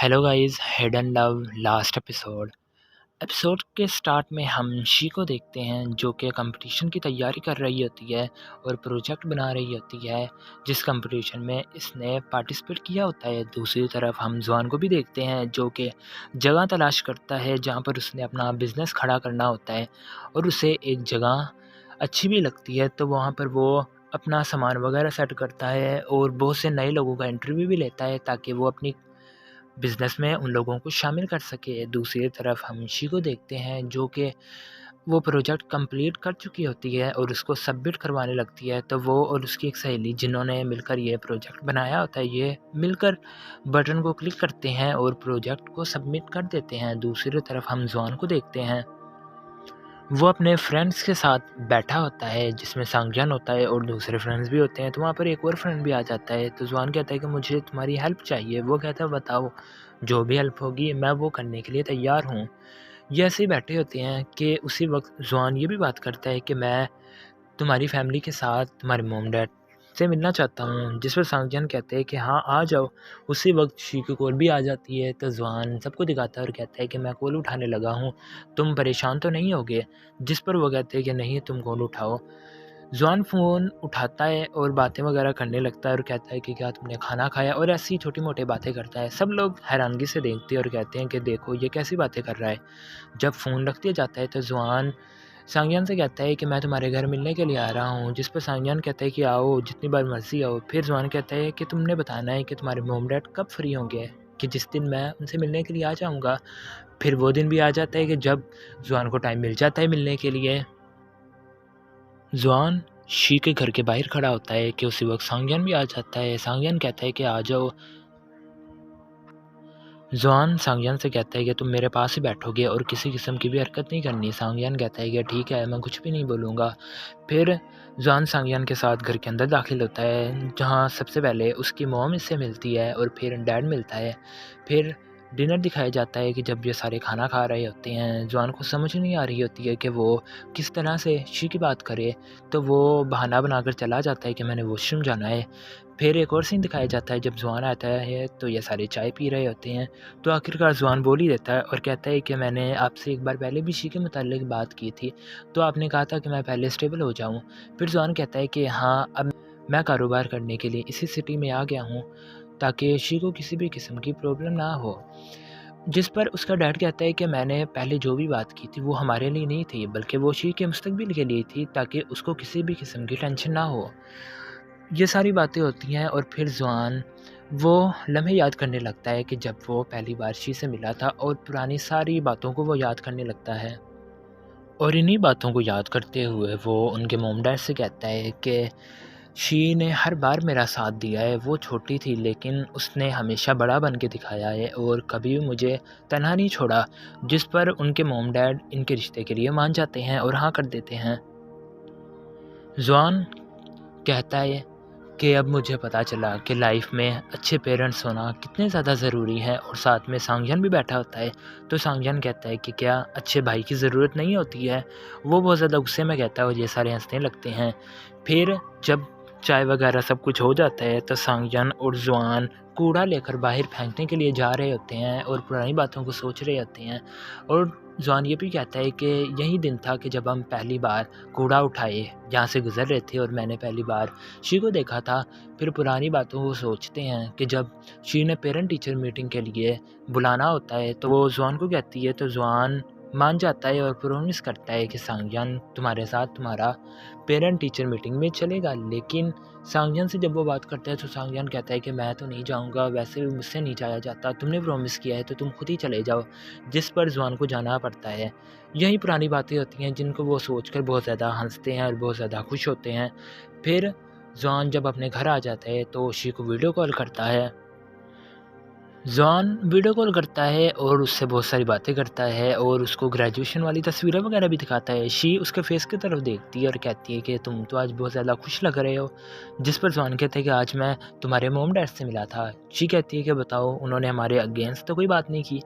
Hello guys, head and love last episode के start में हम शी को देखते हैं जो कि कंपटीशन की तैयारी कर रही होती है और प्रोजेक्ट बना रही होती है जिस कंपटीशन में इसने पार्टिसिपेट किया होता है। दूसरी तरफ हम जवान को भी देखते हैं जो कि जगह तलाश करता है जहां पर उसने अपना बिजनेस खड़ा करना होता है और उसे एक जगह अच्छी भी लगती है तो वहां पर वो अपना सामान वगैरह सेट करता है और बहुत से नए लोगों का इंटरव्यू भी लेता है ताकि वो अपनी बिज़नेस में उन लोगों को शामिल कर सके। दूसरी तरफ हम इसी को देखते हैं जो कि वो प्रोजेक्ट कंप्लीट कर चुकी होती है और उसको सबमिट करवाने लगती है, तो वो और उसकी एक सहेली जिन्होंने मिलकर ये प्रोजेक्ट बनाया होता है, ये मिलकर बटन को क्लिक करते हैं और प्रोजेक्ट को सबमिट कर देते हैं। दूसरी तरफ हम जॉन को देखते हैं, वो अपने फ्रेंड्स के साथ बैठा होता है जिसमें सांगजान होता है और दूसरे फ्रेंड्स भी होते हैं। तो वहाँ पर एक और फ्रेंड भी आ जाता है। तो जवान कहता है कि मुझे तुम्हारी हेल्प चाहिए। वो कहता है बताओ, जो भी हेल्प होगी मैं वो करने के लिए तैयार हूँ। ये ऐसे ही बैठे होते हैं कि उसी वक्त जवान ये भी बात करता है कि मैं तुम्हारी फैमिली के साथ तुम्हारे मॉम डैड से मिलना चाहता हूँ, जिस पर सांगजान कहते हैं कि हाँ आ जाओ। उसी वक्त शी की कॉल भी आ जाती है तो जवान सबको दिखाता है और कहता है कि मैं कॉल उठाने लगा हूँ, तुम परेशान तो नहीं होगे। जिस पर वो कहते हैं कि नहीं, तुम कॉल उठाओ। जवान फ़ोन उठाता है और बातें वगैरह करने लगता है और कहता है कि क्या तुमने खाना खाया, और ऐसी छोटी मोटी बातें करता है। सब लोग हैरानगी से देखते हैं और कहते हैं कि देखो ये कैसी बातें कर रहा है। जब फ़ोन रख दिया जाता है तो जवान सांगयान से कहता है कि मैं तुम्हारे घर मिलने के लिए आ रहा हूँ, जिस पर सांगयान कहता है कि आओ, जितनी बार मर्जी आओ। फिर जवान कहता है कि तुमने बताना है कि तुम्हारे मोम डैड कब फ्री होंगे, कि जिस दिन मैं उनसे मिलने के लिए आ जाऊँगा। फिर वो दिन भी आ जाता है कि जब जवान को टाइम मिल जाता है मिलने के लिए। जवान शी के घर के बाहर खड़ा होता है कि उसी वक्त सांगयान भी आ जाता है। सांगयान कहता है कि आ जाओ। जॉन सांगयान से कहता है कि तुम मेरे पास ही बैठोगे और किसी किस्म की भी हरकत नहीं करनी। सांगयान कहता है कि ठीक है, मैं कुछ भी नहीं बोलूँगा। फिर जॉन सांगयान के साथ घर के अंदर दाखिल होता है जहाँ सबसे पहले उसकी मॉम इससे मिलती है और फिर डैड मिलता है। फिर डिनर दिखाया जाता है कि जब ये सारे खाना खा रहे होते हैं, जॉन को समझ नहीं आ रही होती है कि वो किस तरह से शी की बात करे, तो वो बहाना बनाकर चला जाता है कि मैंने वॉशरूम जाना है। फिर एक और सीन दिखाया जाता है, जब जवान आता है तो ये सारे चाय पी रहे होते हैं। तो आखिरकार जवान बोल ही देता है और कहता है कि मैंने आपसे एक बार पहले भी इसी के मुताल्लिक बात की थी, तो आपने कहा था कि मैं पहले स्टेबल हो जाऊं। फिर जवान कहता है कि हाँ, अब मैं कारोबार करने के लिए इसी सिटी में आ गया हूँ ताकि शी को किसी भी किस्म की प्रॉब्लम ना हो। जिस पर उसका डैड कहता है कि मैंने पहले जो भी बात की थी वो हमारे लिए नहीं थी, बल्कि वो शी के मुस्तकबिल के लिए थी ताकि उसको किसी भी किस्म की टेंशन ना हो। ये सारी बातें होती हैं और फिर जवान वो लम्हे याद करने लगता है कि जब वो पहली बार शी से मिला था और पुरानी सारी बातों को वो याद करने लगता है। और इन्हीं बातों को याद करते हुए वो उनके मोम डैड से कहता है कि शी ने हर बार मेरा साथ दिया है। वो छोटी थी लेकिन उसने हमेशा बड़ा बन के दिखाया है और कभी भी मुझे तन्हा नहीं छोड़ा। जिस पर उनके मोम डैड इनके रिश्ते के लिए मान जाते हैं और हाँ कर देते हैं। जवान कहता है कि अब मुझे पता चला कि लाइफ में अच्छे पेरेंट्स होना कितने ज़्यादा ज़रूरी है, और साथ में सांगयान भी बैठा होता है। तो सांगयान कहता है कि क्या अच्छे भाई की ज़रूरत नहीं होती है। वो बहुत ज़्यादा गुस्से में कहता है और ये सारे हंसने लगते हैं। फिर जब चाय वगैरह सब कुछ हो जाता है तो सांगयान और जवान कूड़ा लेकर बाहर फेंकने के लिए जा रहे होते हैं और पुरानी बातों को सोच रहे होते हैं। और जवान ये भी कहता है कि यही दिन था कि जब हम पहली बार कूड़ा उठाए जहाँ से गुज़र रहे थे और मैंने पहली बार शी को देखा था। फिर पुरानी बातों को सोचते हैं कि जब शी ने पेरेंट टीचर मीटिंग के लिए बुलाना होता है तो वो जवान को कहती है, तो जवान मान जाता है और प्रॉमिस करता है कि सांगयान तुम्हारे साथ तुम्हारा पेरेंट टीचर मीटिंग में चलेगा। लेकिन सांगयान से जब वो बात करता है तो सांगयान कहता है कि मैं तो नहीं जाऊंगा, वैसे भी मुझसे नहीं जाया जाता, तुमने प्रॉमिस किया है तो तुम खुद ही चले जाओ। जिस पर जवान को जाना पड़ता है। यही पुरानी बातें होती हैं जिनको वो सोचकर बहुत ज़्यादा हंसते हैं और बहुत ज़्यादा खुश होते हैं। फिर जॉन जब अपने घर आ जाता है तो शी को वीडियो कॉल करता है। जॉन वीडियो कॉल करता है और उससे बहुत सारी बातें करता है और उसको ग्रेजुएशन वाली तस्वीरें वगैरह भी दिखाता है। शी उसके फेस की तरफ देखती है और कहती है कि तुम तो आज बहुत ज़्यादा खुश लग रहे हो। जिस पर जॉन कहता है कि आज मैं तुम्हारे मोम डैड से मिला था। शी कहती है कि बताओ, उन्होंने हमारे अगेंस्ट तो कोई बात नहीं की।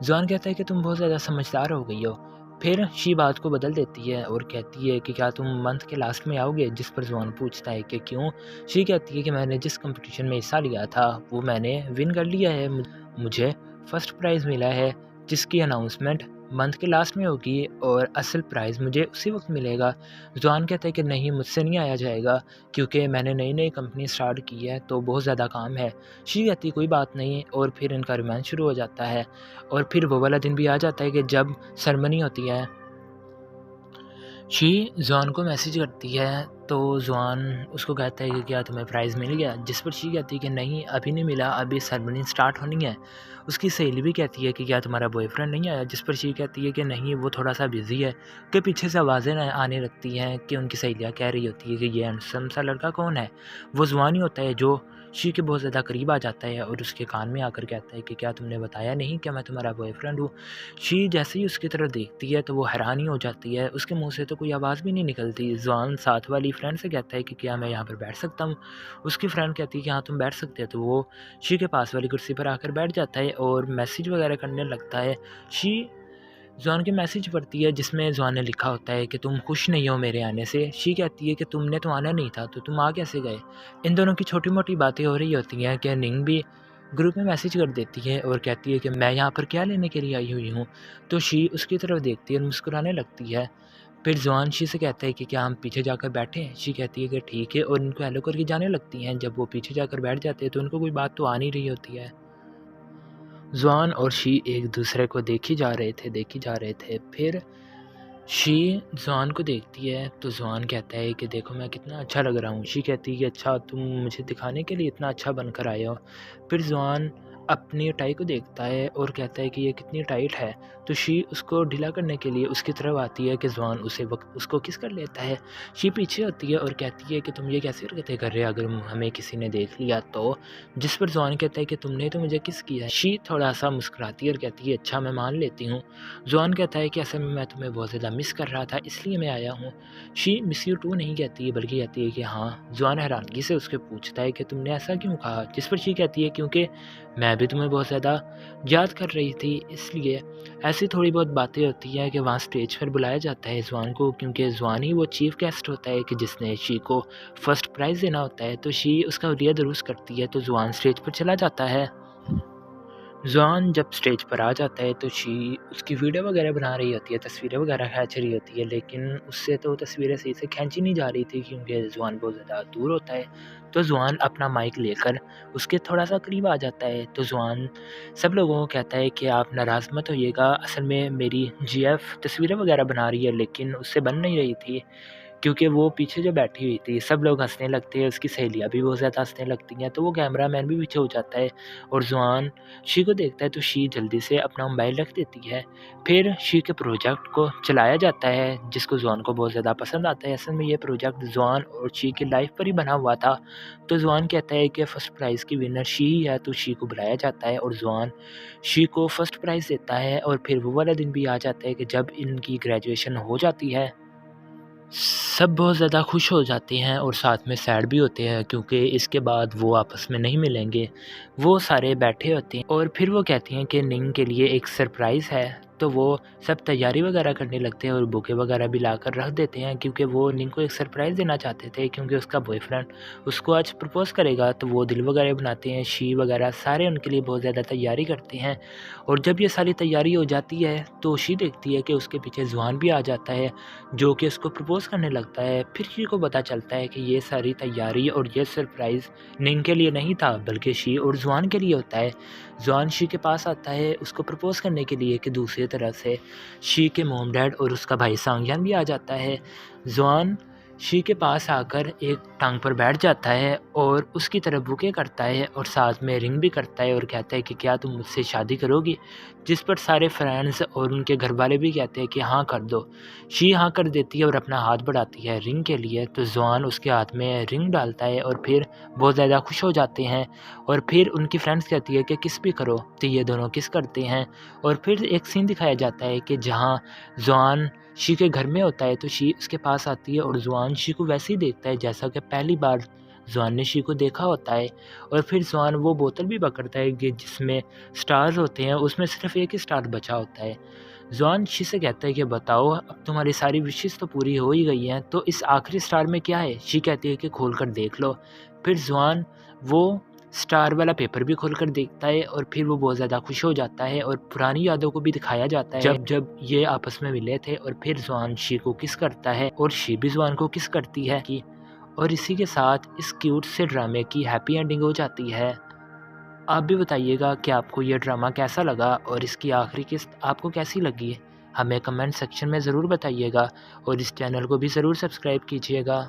जॉन कहता है कि तुम बहुत ज़्यादा समझदार हो गई हो। फिर शी बात को बदल देती है और कहती है कि क्या तुम मंथ के लास्ट में आओगे। जिस पर जॉन पूछता है कि क्यों। शी कहती है कि मैंने जिस कंपटीशन में हिस्सा लिया था वो मैंने विन कर लिया है। मुझे फर्स्ट प्राइज़ मिला है, जिसकी अनाउंसमेंट मंथ के लास्ट में होगी और असल प्राइज़ मुझे उसी वक्त मिलेगा। जॉन कहता है कि नहीं, मुझसे नहीं आया जाएगा क्योंकि मैंने नई नई कंपनी स्टार्ट की है तो बहुत ज़्यादा काम है। शी कहती है कोई बात नहीं, और फिर इनका रोमांस शुरू हो जाता है। और फिर वो वाला दिन भी आ जाता है कि जब सेरेमनी होती है। शी जॉन को मैसेज करती है तो जॉन उसको कहता है कि क्या तुम्हें प्राइज़ मिल गया, जिस पर शी कहती है कि नहीं अभी नहीं मिला, अभी सेरेमनी स्टार्ट होनी है। उसकी सहेली भी कहती है कि क्या तुम्हारा बॉयफ्रेंड नहीं आया, जिस पर शी कहती है कि नहीं वो थोड़ा सा बिजी है। कि पीछे से आवाज़ें आने लगती हैं कि उनकी सहेलियाँ कह रही होती है कि ये हैंडसम सा लड़का कौन है। वो जॉन ही होता है जो शी के बहुत ज़्यादा करीब आ जाता है और उसके कान में आकर कहता है कि क्या तुमने बताया नहीं कि मैं तुम्हारा बॉयफ्रेंड हूँ। शी जैसे ही उसकी तरफ देखती है तो वो हैरान ही हो जाती है, उसके मुंह से तो कोई आवाज़ भी नहीं निकलती। जॉन साथ वाली फ्रेंड से कहता है कि क्या मैं यहाँ पर बैठ सकता हूँ। उसकी फ्रेंड कहती है कि हाँ तुम बैठ सकते हो। तो वो शी के पास वाली कुर्सी पर आकर बैठ जाता है और मैसेज वगैरह करने लगता है। शी जॉन की मैसेज पढ़ती है जिसमें जॉन ने लिखा होता है कि तुम खुश नहीं हो मेरे आने से। शी कहती है कि तुमने तो आना नहीं था तो तुम आ कैसे गए। इन दोनों की छोटी मोटी बातें हो रही होती हैं कि निंग भी ग्रुप में मैसेज कर देती है और कहती है कि मैं यहाँ पर क्या लेने के लिए आई हुई हूँ। तो शी उसकी तरफ देखती है और मुस्कुराने लगती है। फिर जॉन शी से कहता है कि क्या हम पीछे जाकर बैठें। शी कहती है कि ठीक है और इनको हेलो करके जाने लगती हैं। जब वो पीछे जाकर बैठ जाते हैं तो उनको कोई बात तो आ नहीं रही होती है। जॉन और शी एक दूसरे को देखी जा रहे थे। फिर शी जॉन को देखती है तो जॉन कहता है कि देखो मैं कितना अच्छा लग रहा हूँ। शी कहती है कि अच्छा तुम मुझे दिखाने के लिए इतना अच्छा बनकर आए हो। फिर जॉन अपनी टाई को देखता है और कहता है कि ये कितनी टाइट है। तो शी उसको ढीला करने के लिए उसकी तरफ आती है कि जॉन उसे वक्त उसको किस कर लेता है। शी पीछे होती है और कहती है कि तुम ये कैसी हरकतें कर रहे हो, अगर हमें किसी ने देख लिया तो। जिस पर जॉन कहता है कि तुमने तो मुझे किस किया है। शी थोड़ा सा मुस्कुराती है और कहती है अच्छा मैं मान लेती हूँ। जॉन कहता है कि असल में मैं तुम्हें बहुत ज़्यादा मिस कर रहा था इसलिए मैं आया हूँ। शी मिस यू टू नहीं कहती है बल्कि कहती है कि हाँ। जॉन हैरानगी से उसके पूछता है कि तुमने ऐसा क्यों कहा, जिस पर शी कहती है क्योंकि मैं भी तुम्हें बहुत ज़्यादा याद कर रही थी इसलिए। ऐसी थोड़ी बहुत बातें होती हैं कि वहाँ स्टेज पर बुलाया जाता है जॉन को, क्योंकि जॉन ही वो चीफ गेस्ट होता है कि जिसने शी को फर्स्ट प्राइज़ देना होता है। तो शी उसका हुलिया दुरुस्त करती है तो जॉन स्टेज पर चला जाता है। जॉन जब स्टेज पर आ जाता है तो शी उसकी वीडियो वगैरह बना रही होती है, तस्वीरें वगैरह खींच रही होती है, लेकिन उससे तो तस्वीरें सही से खींची नहीं जा रही थी क्योंकि जॉन बहुत ज़्यादा दूर होता है। तो जॉन अपना माइक लेकर उसके थोड़ा सा करीब आ जाता है। तो जॉन सब लोगों को कहता है कि आप नाराज़ मत होइएगा, असल में मेरी जीएफ तस्वीरें वगैरह बना रही है लेकिन उससे बन नहीं रही थी क्योंकि वो पीछे जो बैठी हुई थी। सब लोग हँसने लगते हैं, उसकी सहेलियाँ भी बहुत ज़्यादा हँसने लगती हैं। तो वो कैमरामैन भी पीछे हो जाता है और जॉन शी को देखता है तो शी जल्दी से अपना मोबाइल रख देती है। फिर शी के प्रोजेक्ट को चलाया जाता है जिसको जॉन को बहुत ज़्यादा पसंद आता है। असल में ये प्रोजेक्ट जॉन और शी की लाइफ पर ही बना हुआ था। तो जॉन कहता है कि फर्स्ट प्राइज़ की विनर शी ही है, तो शी को बुलाया जाता है और जॉन शी को फर्स्ट प्राइज़ देता है। और फिर वो वाला दिन भी आ जाता है कि जब इनकी ग्रेजुएशन हो जाती है। सब बहुत ज़्यादा खुश हो जाते हैं और साथ में सैड भी होते हैं क्योंकि इसके बाद वो आपस में नहीं मिलेंगे। वो सारे बैठे होते हैं और फिर वो कहती हैं कि निंग के लिए एक सरप्राइज़ है। तो वो सब तैयारी वगैरह करने लगते हैं और बुके वगैरह भी लाकर रख देते हैं क्योंकि वो निंग को एक सरप्राइज़ देना चाहते थे क्योंकि उसका बॉयफ्रेंड उसको आज प्रपोज़ करेगा। तो वो दिल वगैरह बनाते हैं, शी वगैरह सारे उनके लिए बहुत ज़्यादा तैयारी करते हैं। और जब ये सारी तैयारी हो जाती है तो शी देखती है कि उसके पीछे जॉन भी आ जाता है जो कि उसको प्रपोज़ करने लगता है। फिर शी को पता चलता है कि ये सारी तैयारी और ये सरप्राइज़ निंग के लिए नहीं था बल्कि शी और जॉन के लिए होता है। जॉन शी के पास आता है उसको प्रपोज़ करने के लिए कि दूसरी तरफ से शी के मॉम डैड और उसका भाई सांगयान भी आ जाता है। जॉन शी के पास आकर एक टांग पर बैठ जाता है और उसकी तरफ बुके करता है और साथ में रिंग भी करता है और कहता है कि क्या तुम मुझसे शादी करोगी, जिस पर सारे फ्रेंड्स और उनके घर वाले भी कहते हैं कि हाँ कर दो। शी हाँ कर देती है और अपना हाथ बढ़ाती है रिंग के लिए। तो जॉन उसके हाथ में रिंग डालता है और फिर बहुत ज़्यादा खुश हो जाते हैं। और फिर उनकी फ्रेंड्स कहती है कि किस भी करो, तो ये दोनों किस करते हैं। और फिर एक सीन दिखाया जाता है कि जहाँ जॉन शी के घर में होता है तो शी उसके पास आती है और जॉन शी को वैसे ही देखता है जैसा कि पहली बार जॉन ने शी को देखा होता है। और फिर जॉन वो बोतल भी पकड़ता है कि जिसमें स्टार्स होते हैं, उसमें सिर्फ एक ही स्टार बचा होता है। जॉन शी से कहता है कि बताओ अब तुम्हारी सारी विशेष तो पूरी हो ही गई हैं तो इस आखिरी स्टार में क्या है। शी कहती है कि खोल कर देख लो। फिर जॉन वो स्टार वाला पेपर भी खोल कर देखता है और फिर वो बहुत ज़्यादा खुश हो जाता है और पुरानी यादों को भी दिखाया जाता है जब जब ये आपस में मिले थे। और फिर जवान शी को किस करता है और शी भी जवान को किस करती है और इसी के साथ इस क्यूट से ड्रामे की हैप्पी एंडिंग हो जाती है। आप भी बताइएगा कि आपको ये ड्रामा कैसा लगा और इसकी आखिरी किस्त आपको कैसी लगी। हमें कमेंट सेक्शन में ज़रूर बताइएगा और इस चैनल को भी ज़रूर सब्सक्राइब कीजिएगा।